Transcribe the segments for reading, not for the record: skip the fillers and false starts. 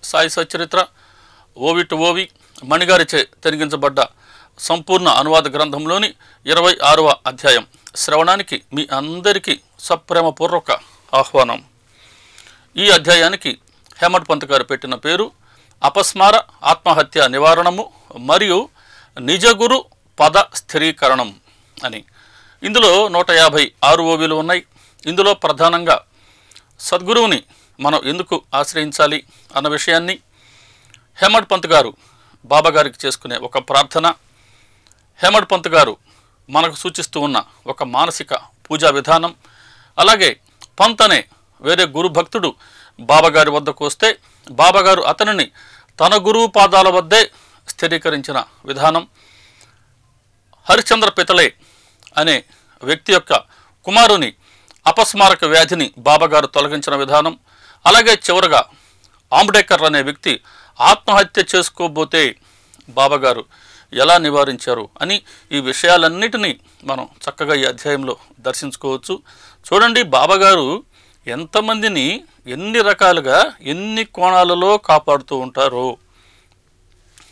Sai Satcharitra ఓవి to ఓవి మణిగారిచే తెరిగించబడ్డ సంపూర్ణ అనువాద గ్రంథంలోని 26వ అధ్యాయం శ్రవణానికి మీ అందరికీ సప్రేమపూర్వక ఆహ్వానం. ఈ అధ్యాయానికి హేమడ్ పంత్ గారు పెట్టిన పేరు అపస్మార ఆత్మహత్య నివారణము మరియు నిజగురు పద స్థిరీకరణం అని. ఇందులో 156 ఓవిలు ఉన్నాయి. ఇందులో ప్రధానంగా సద్గురువుని మనం ఎందుకు ఆశ్రయించాలి అన్న విషయాన్ని, హేమడ్ పంత్ గారు బాబా గారికి చేసుకునే ఒక ప్రార్థన, హేమడ్ పంత్ గారు మనకు సూచిస్తూ ఉన్న ఒక మానసిక పూజా విధానం, అలాగే పంత్ అనే వేరే గురు భక్తుడు బాబాగారి వద్దకు వస్తే బాబాగారు అతనిని తన గురువు పాదాల వద్దే స్థిరీకరించిన విధానం, హరిశ్చంద్ర పితలే అనే వ్యక్తి యొక్క కుమారుని అపస్మారక వ్యాధిని బాబాగారు తొలగించిన విధానం, అలాగే చివరగా ఆంబేడ్కర్ అనే వ్యక్తి ఆత్మహత్య చేసుకోబోతే బాబాగారు ఎలా నివారించారు అని ఈ విషయాలన్నిటినీ మనం చక్కగా ఈ అధ్యాయంలో దర్శించుకోవచ్చు. చూడండి, బాబాగారు ఎంతమందిని ఎన్ని రకాలుగా ఎన్ని కోణాలలో కాపాడుతూ ఉంటారో.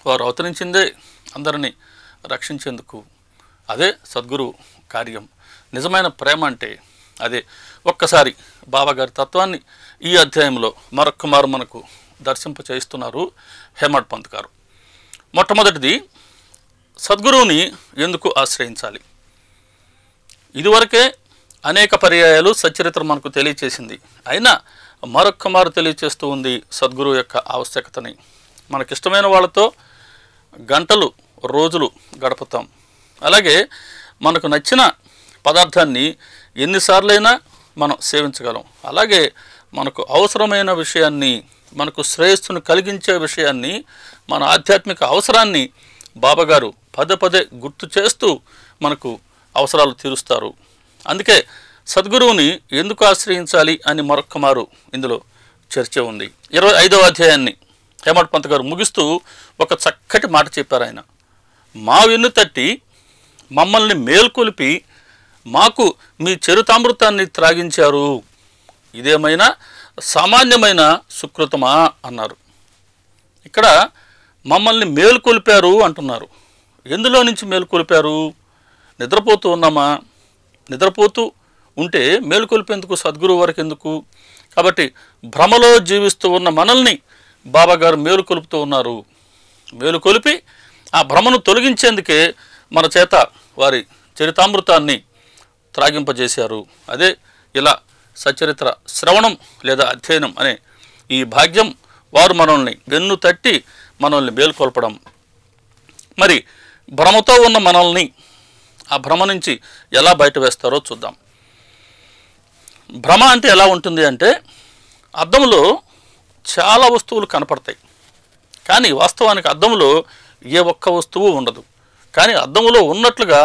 వారు అవతరించిందే అందరినీ రక్షించేందుకు. అదే సద్గురు కార్యం. నిజమైన ప్రేమ అంటే అదే. ఒక్కసారి బాబాగారి తత్వాన్ని ఈ అధ్యాయంలో మరొక్కమారు మనకు దర్శింపచేస్తున్నారు హేమడ్ పంత్ గారు. మొట్టమొదటిది, సద్గురువుని ఎందుకు ఆశ్రయించాలి. ఇదివరకే అనేక పర్యాయాలు సచ్చరిత్ర మనకు తెలియచేసింది. అయినా మరొక్కమారు తెలియచేస్తూ ఉంది సద్గురువు యొక్క ఆవశ్యకతని. మనకిష్టమైన వాళ్ళతో గంటలు రోజులు గడుపుతాం. అలాగే మనకు నచ్చిన పదార్థాన్ని ఎన్నిసార్లైనా మనం సేవించగలం. అలాగే మనకు అవసరమైన విషయాన్ని, మనకు శ్రేయస్సును కలిగించే విషయాన్ని, మన ఆధ్యాత్మిక అవసరాన్ని బాబాగారు పదే పదే గుర్తు చేస్తూ మనకు అవసరాలు తీరుస్తారు. అందుకే సద్గురువుని ఎందుకు ఆశ్రయించాలి అని మరొక్కమారు ఇందులో చర్చ ఉంది. 25వ అధ్యాయాన్ని హేమడ్ పంత్ గారు ముగిస్తూ ఒక చక్కటి మాట చెప్పారు. ఆయన మా వెన్ను తట్టి మమ్మల్ని మేల్కొలిపి మాకు మీ చరితామృతాన్ని త్రాగించారు, ఇదేమైనా సామాన్యమైన సుకృతమా అన్నారు. ఇక్కడ మమ్మల్ని మేలుకొల్పారు అంటున్నారు. ఎందులో నుంచి మేలుకొల్పారు? నిద్రపోతూ ఉన్నామా? నిద్రపోతూ ఉంటే మేలుకొల్పేందుకు సద్గురువు వరకు ఎందుకు? కాబట్టి భ్రమలో జీవిస్తూ ఉన్న మనల్ని బాబాగారు మేలుకొలుపుతూ ఉన్నారు. మేలుకొలిపి ఆ భ్రమను తొలగించేందుకే మన చేత వారి చరితామృతాన్ని త్రాగింపజేశారు. అదే ఇలా సచరిత్ర శ్రవణం లేదా అధ్యయనం అనే ఈ భాగ్యం వారు మనల్ని వెన్ను తట్టి మనల్ని మేల్కొల్పడం. మరి భ్రమతో ఉన్న మనల్ని ఆ భ్రమ నుంచి ఎలా బయట వేస్తారో చూద్దాం. భ్రమ అంటే ఎలా ఉంటుంది అంటే, అద్దంలో చాలా వస్తువులు కనపడతాయి, కానీ వాస్తవానికి అద్దంలో ఏ ఒక్క వస్తువు ఉండదు. కానీ అద్దంలో ఉన్నట్లుగా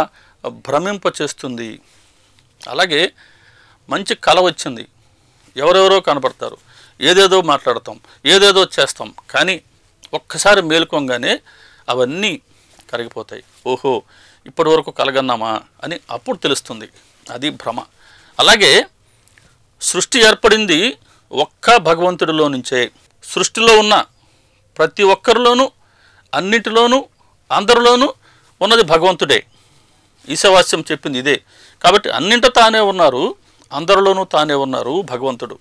భ్రమింపచేస్తుంది. అలాగే మంచి కళ వచ్చింది, ఎవరెవరో కనపడతారు, ఏదేదో మాట్లాడతాం, ఏదేదో చేస్తాం, కానీ ఒక్కసారి మేలుకోగానే అవన్నీ కరిగిపోతాయి. ఓహో, ఇప్పటి వరకు కలగన్నామా అని అప్పుడు తెలుస్తుంది. అది భ్రమ. అలాగే సృష్టి ఏర్పడింది ఒక్క భగవంతుడిలో నుంచే. సృష్టిలో ఉన్న ప్రతి ఒక్కరిలోనూ, అన్నిటిలోనూ, అందరిలోనూ ఉన్నది భగవంతుడే. ఈశావాస్యం చెప్పింది ఇదే. కాబట్టి అన్నింట తానే ఉన్నారు, అందరిలోనూ తానే ఉన్నారు భగవంతుడు.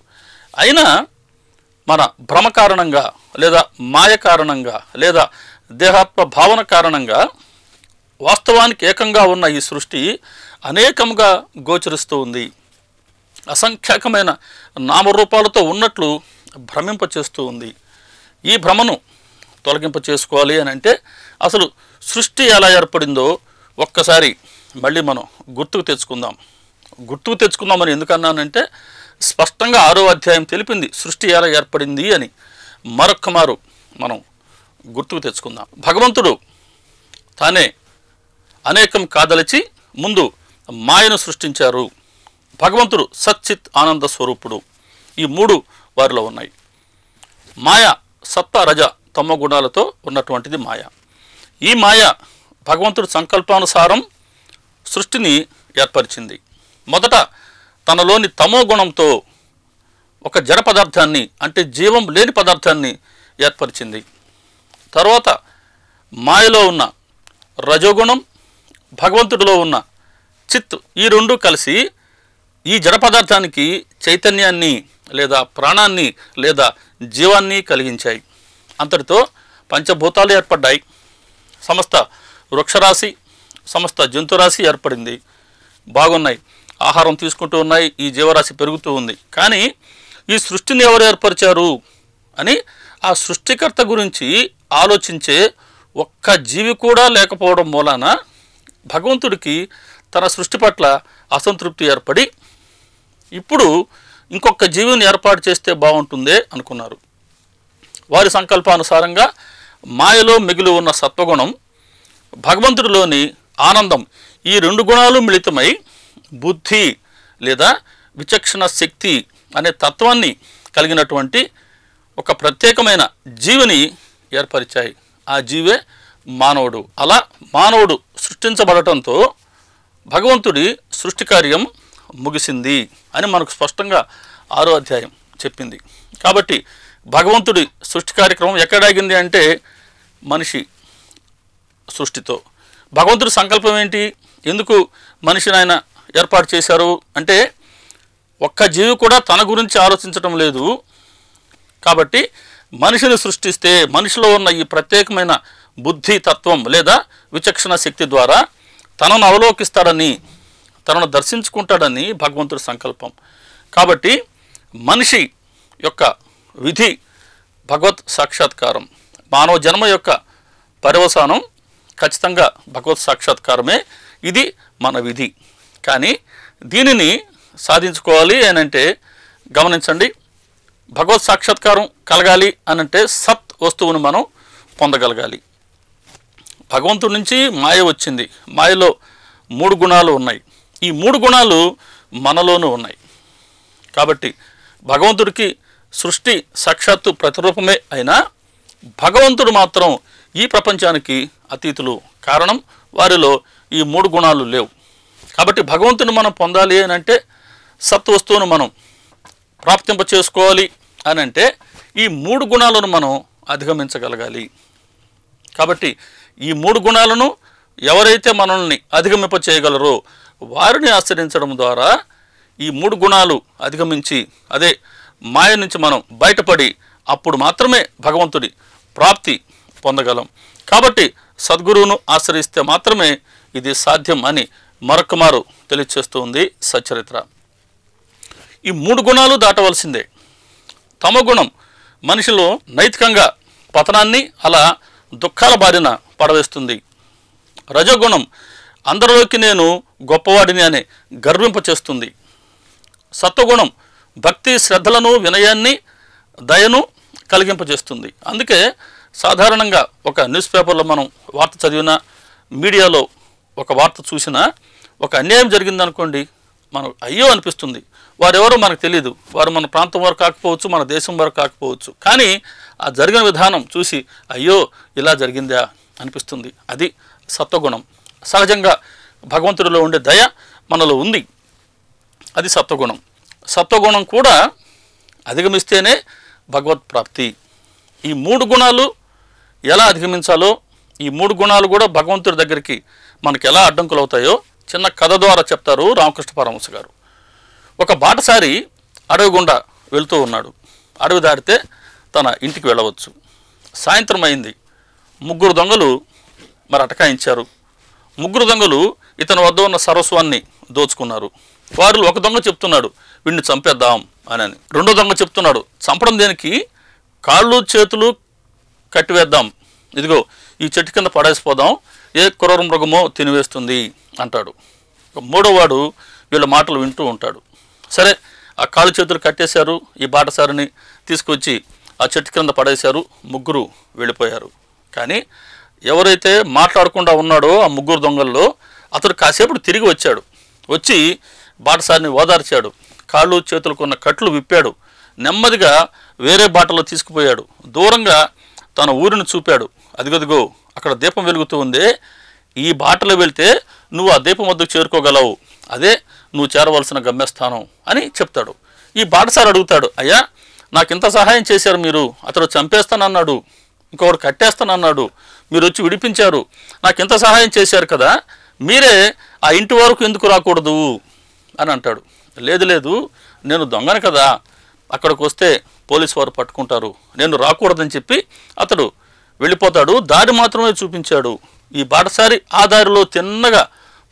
అయినా మన భ్రమ కారణంగా, లేదా మాయ కారణంగా, లేదా దేహాత్మ భావన కారణంగా వాస్తవానికి ఏకంగా ఉన్న ఈ సృష్టి అనేకంగా గోచరిస్తూ ఉంది. అసంఖ్యాకమైన నామరూపాలతో ఉన్నట్లు భ్రమింపచేస్తూ ఉంది. ఈ భ్రమను తొలగింప చేసుకోవాలి అని అంటే అసలు సృష్టి ఎలా ఏర్పడిందో ఒక్కసారి మళ్ళీ మనం గుర్తుకు తెచ్చుకుందామని ఎందుకన్నానంటే, స్పష్టంగా 6వ అధ్యాయం తెలిపింది సృష్టి ఎలా ఏర్పడింది అని. మరొక్కమారు మనం గుర్తుకు తెచ్చుకుందాం. భగవంతుడు తానే అనేకం కాదలిచి ముందు మాయను సృష్టించారు. భగవంతుడు సచ్చిత్ ఆనంద స్వరూపుడు. ఈ 3 వారిలో ఉన్నాయి. మాయ సత్వ రజ తమ గుణాలతో ఉన్నటువంటిది మాయ. ఈ మాయ భగవంతుడు సంకల్పానుసారం సృష్టిని ఏర్పరిచింది. మొదట తనలోని తమో గుణంతో ఒక జడ పదార్థాన్ని, అంటే జీవం లేని పదార్థాన్ని ఏర్పరిచింది. తర్వాత మాయలో ఉన్న రజోగుణం, భగవంతుడిలో ఉన్న చిత్, ఈ రెండు కలిసి ఈ జడ పదార్థానికి చైతన్యాన్ని లేదా ప్రాణాన్ని లేదా జీవాన్ని కలిగించాయి. అంతటితో పంచభూతాలు ఏర్పడ్డాయి. సమస్త వృక్షరాశి, సమస్త జంతురాశి ఏర్పడింది. బాగున్నాయి, ఆహారం తీసుకుంటూ ఉన్నాయి, ఈ జీవరాశి పెరుగుతూ ఉంది. కానీ ఈ సృష్టిని ఎవరు ఏర్పరిచారు అని ఆ సృష్టికర్త గురించి ఆలోచించే ఒక్క జీవి కూడా లేకపోవడం మూలాన భగవంతుడికి తన సృష్టి పట్ల అసంతృప్తి ఏర్పడి ఇప్పుడు ఇంకొక జీవిని ఏర్పాటు చేస్తే బాగుంటుందే అనుకున్నారు. వారి సంకల్పానుసారంగా మాయలో మిగిలి ఉన్న సత్వగుణం, భగవంతుడిలోని ఆనందం, ఈ రెండు గుణాలు మిళితమై బుద్ధి లేదా విచక్షణ శక్తి అనే తత్వాన్ని కలిగినటువంటి ఒక ప్రత్యేకమైన జీవిని ఏర్పరిచాయి. ఆ జీవే మానవుడు. అలా మానవుడు సృష్టించబడటంతో భగవంతుడి సృష్టి కార్యం ముగిసింది అని మనకు స్పష్టంగా 6వ అధ్యాయం చెప్పింది. కాబట్టి భగవంతుడి సృష్టి కార్యక్రమం ఎక్కడాగింది అంటే మనిషి సృష్టితో. భగవంతుడి సంకల్పం ఏంటి? ఎందుకు మనిషిని ఆయన ఏర్పాటు చేశారు అంటే ఒక్క జీవి కూడా తన గురించి ఆలోచించటం లేదు. కాబట్టి మనిషిని సృష్టిస్తే మనిషిలో ఉన్న ఈ ప్రత్యేకమైన బుద్ధి తత్వం లేదా విచక్షణ శక్తి ద్వారా తనను అవలోకిస్తాడని, తనను దర్శించుకుంటాడని భగవంతుడి సంకల్పం. కాబట్టి మనిషి యొక్క విధి భగవత్ సాక్షాత్కారం. మానవ జన్మ యొక్క పర్యవసానం ఖచ్చితంగా భగవత్ సాక్షాత్కారమే. ఇది మన విధి. కానీ దీనిని సాధించుకోవాలి అనంటే గమనించండి, భగవత్ సాక్షాత్కారం కలగాలి అనంటే సత్ వస్తువును మనం పొందగలగాలి. భగవంతుడి నుంచి మాయ వచ్చింది. మాయలో 3 గుణాలు ఉన్నాయి. ఈ 3 గుణాలు మనలోనూ ఉన్నాయి. కాబట్టి భగవంతుడికి సృష్టి సాక్షాత్తు ప్రతిరూపమే అయినా భగవంతుడు మాత్రం ఈ ప్రపంచానికి అతీతులు. కారణం వారిలో ఈ 3 గుణాలు లేవు. కాబట్టి భగవంతుని మనం పొందాలి అని అంటే సత్ వస్తువును మనం ప్రాప్తింప చేసుకోవాలి అని అంటే ఈ 3 గుణాలను మనం అధిగమించగలగాలి. కాబట్టి ఈ 3 గుణాలను ఎవరైతే మనల్ని అధిగమింప చేయగలరో వారిని ఆశ్రయించడం ద్వారా ఈ 3 గుణాలు అధిగమించి అదే మాయ నుంచి మనం బయటపడి అప్పుడు మాత్రమే భగవంతుడి ప్రాప్తి పొందగలం. కాబట్టి సద్గురువును ఆశ్రయిస్తే మాత్రమే ఇది సాధ్యం అని మరొక మారు తెలియచేస్తుంది సచ్చరిత్ర. ఈ 3 గుణాలు దాటవలసిందే. తమ గుణం మనిషిలో నైతికంగా పతనాన్ని, అలా దుఃఖాల బారిన పడవేస్తుంది. రజోగుణం అందరిలోకి నేను గొప్పవాడిని అనే గర్వింపచేస్తుంది. సత్వగుణం భక్తి శ్రద్ధలను, వినయాన్ని, దయను కలిగింపజేస్తుంది. అందుకే సాధారణంగా ఒక న్యూస్ పేపర్లో మనం వార్త చదివినా, మీడియాలో ఒక వార్త చూసినా, ఒక అన్యాయం జరిగిందనుకోండి, మనకు అయ్యో అనిపిస్తుంది. వారెవరో మనకు తెలియదు, వారు మన ప్రాంతం వారు కాకపోవచ్చు, మన దేశం వారు కాకపోవచ్చు. కానీ ఆ జరిగిన విధానం చూసి అయ్యో ఇలా జరిగిందా అనిపిస్తుంది. అది సత్వగుణం. సహజంగా భగవంతుడిలో ఉండే దయ మనలో ఉంది, అది సత్వగుణం. సత్వగుణం కూడా అధిగమిస్తేనే భగవత్ ప్రాప్తి. ఈ 3 గుణాలు ఎలా అధిగమించాలో, ఈ 3 గుణాలు కూడా భగవంతుడి దగ్గరికి మనకు ఎలా అడ్డంకులు అవుతాయో చిన్న కథ ద్వారా చెప్తారు రామకృష్ణ పరమహంస గారు. ఒక బాటసారి అడవి గుండా వెళుతూ ఉన్నాడు. అడవి దాటితే తన ఇంటికి వెళ్ళవచ్చు. సాయంత్రం అయింది. 3 దొంగలు మరి అటకాయించారు. 3 దొంగలు ఇతని వద్ద ఉన్న సర్వస్వాన్ని దోచుకున్నారు. వారిలో ఒక దొంగ చెప్తున్నాడు వీడిని చంపేద్దాం అని. రెండో దొంగ చెప్తున్నాడు చంపడం దేనికి, కాళ్ళు చేతులు కట్టివేద్దాం, ఇదిగో ఈ చెట్టు కింద పడేసిపోదాం, ఏ క్రూర మృగమో తినివేస్తుంది అంటాడు. మూడోవాడు వీళ్ళ మాటలు వింటూ ఉంటాడు. సరే, ఆ కాళ్ళు చేతులు కట్టేశారు. ఈ బాటసారిని తీసుకొచ్చి ఆ చెట్టు కింద పడేశారు. 3 వెళ్ళిపోయారు. కానీ ఎవరైతే మాట్లాడకుండా ఉన్నాడో ఆ 3 దొంగల్లో అతడు కాసేపు తిరిగి వచ్చాడు. వచ్చి బాటసారిని ఓదార్చాడు. కాళ్ళు చేతులకున్న కట్లు విప్పాడు. నెమ్మదిగా వేరే బాటలో తీసుకుపోయాడు. దూరంగా తన ఊరిని చూపాడు. అదిగదిగో అక్కడ దీపం వెలుగుతూ ఉందే, ఈ బాటలో వెళ్తే నువ్వు ఆ దీపం వద్దకు చేరుకోగలవు, అదే నువ్వు చేరవలసిన గమ్యస్థానం అని చెప్తాడు. ఈ బాటసారి అడుగుతాడు, అయ్యా నాకు ఇంత సహాయం చేశారు మీరు, అతడు చంపేస్తానన్నాడు, ఇంకొకడు కట్టేస్తానన్నాడు, మీరు వచ్చి విడిపించారు, నాకు ఇంత సహాయం చేశారు కదా, మీరే ఆ ఇంటి వరకు ఎందుకు రాకూడదు అని అంటాడు. లేదు లేదు, నేను దొంగను కదా, అక్కడికి వస్తే పోలీసు వారు పట్టుకుంటారు, నేను రాకూడదని చెప్పి అతడు వెళ్ళిపోతాడు. దారి మాత్రమే చూపించాడు. ఈ బాటసారి ఆ దారిలో తిన్నగా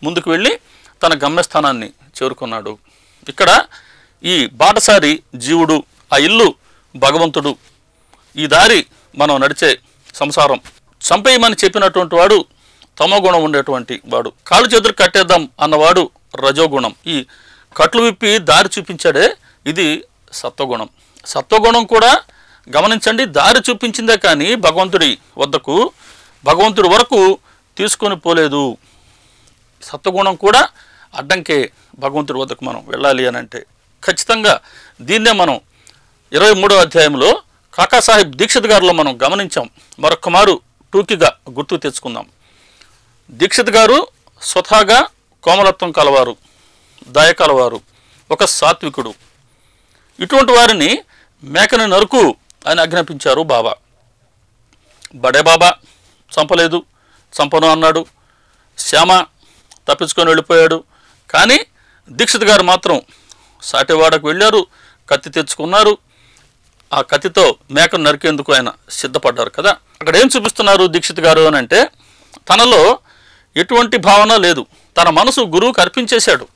ముందుకు వెళ్ళి తన గమ్యస్థానాన్ని చేరుకున్నాడు. ఇక్కడ ఈ బాటసారి జీవుడు, ఆ ఇల్లు భగవంతుడు, ఈ దారి మనం నడిచే సంసారం. చంపేయమని చెప్పినటువంటి వాడు తమోగుణం ఉండేటువంటి వాడు, కాళ్ళు చేతులు కట్టేద్దాం అన్నవాడు రజోగుణం. ఈ కట్లు విప్పి దారి చూపించాడే ఇది సత్వగుణం. సత్వగుణం కూడా గమనించండి, దారి చూపించిందే కానీ భగవంతుడి వద్దకు, భగవంతుడి వరకు తీసుకొని పోలేదు. సత్వగుణం కూడా అడ్డంకే భగవంతుడి వద్దకు మనం వెళ్ళాలి అని అంటే. ఖచ్చితంగా దీన్నే మనం 23వ అధ్యాయంలో కాకాసాహెబ్ దీక్షిత్ గారిలో మనం గమనించాం. మరొక్క మారు టూకీగా గుర్తు తెచ్చుకుందాం. దీక్షిత్ గారు స్వతహాగా కోమలత్వం కలవారు, దయ కలవారు, ఒక సాత్వికుడు. ఇటువంటి వారిని మేకని నరుకు అని ఆజ్ఞాపించారు బాబా. బడే బాబా చంపలేదు, చంపను అన్నాడు. శ్యామ తప్పించుకొని వెళ్ళిపోయాడు. కానీ దీక్షిత్ గారు మాత్రం సాటివాడకు వెళ్ళారు, కత్తి తెచ్చుకున్నారు. ఆ కత్తితో మేకను నరికేందుకు ఆయన సిద్ధపడ్డారు కదా. అక్కడ ఏం చూపిస్తున్నారు దీక్షిత్ గారు అని అంటే, తనలో ఎటువంటి భావన లేదు, తన మనసు గురువుకు అర్పించేశాడు.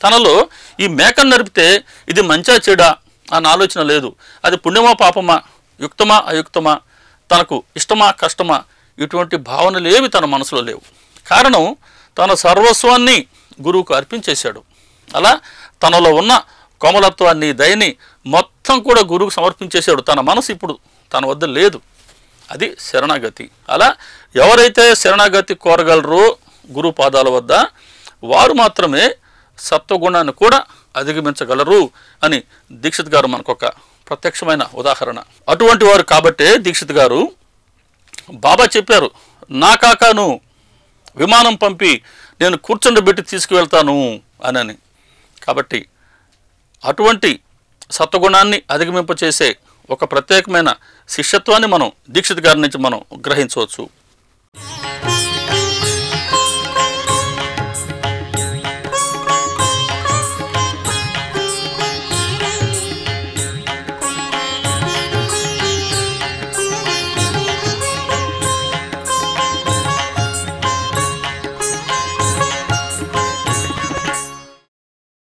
తనలో ఈ మేకను నరిపితే ఇది మంచా చెడా అన్న ఆలోచన లేదు. అది పుణ్యమా పాపమా, యుక్తమా అయుక్తమా, తనకు ఇష్టమా కష్టమా, ఇటువంటి భావనలు ఏవి తన మనసులో లేవు. కారణం తన సర్వస్వాన్ని గురువుకు అర్పించేశాడు. అలా తనలో ఉన్న కోమలత్వాన్ని, దయని మొత్తం కూడా గురువుకు సమర్పించేశాడు. తన మనసు ఇప్పుడు తన వద్ద లేదు. అది శరణాగతి. అలా ఎవరైతే శరణాగతి కోరగలరో గురు పాదాల వద్ద, వారు మాత్రమే సత్వగుణాన్ని కూడా అధిగమించగలరు అని దీక్షిత్ గారు మనకొక ప్రత్యక్షమైన ఉదాహరణ. అటువంటి వారు కాబట్టే దీక్షిత్ గారు బాబా చెప్పారు, నా కాకాను విమానం పంపి నేను కూర్చుండబెట్టి తీసుకువెళ్తాను అని. కాబట్టి అటువంటి సత్వగుణాన్ని అధిగమింపచేసే ఒక ప్రత్యేకమైన శిష్యత్వాన్ని మనం దీక్షిత్ గారి నుంచి మనం గ్రహించవచ్చు.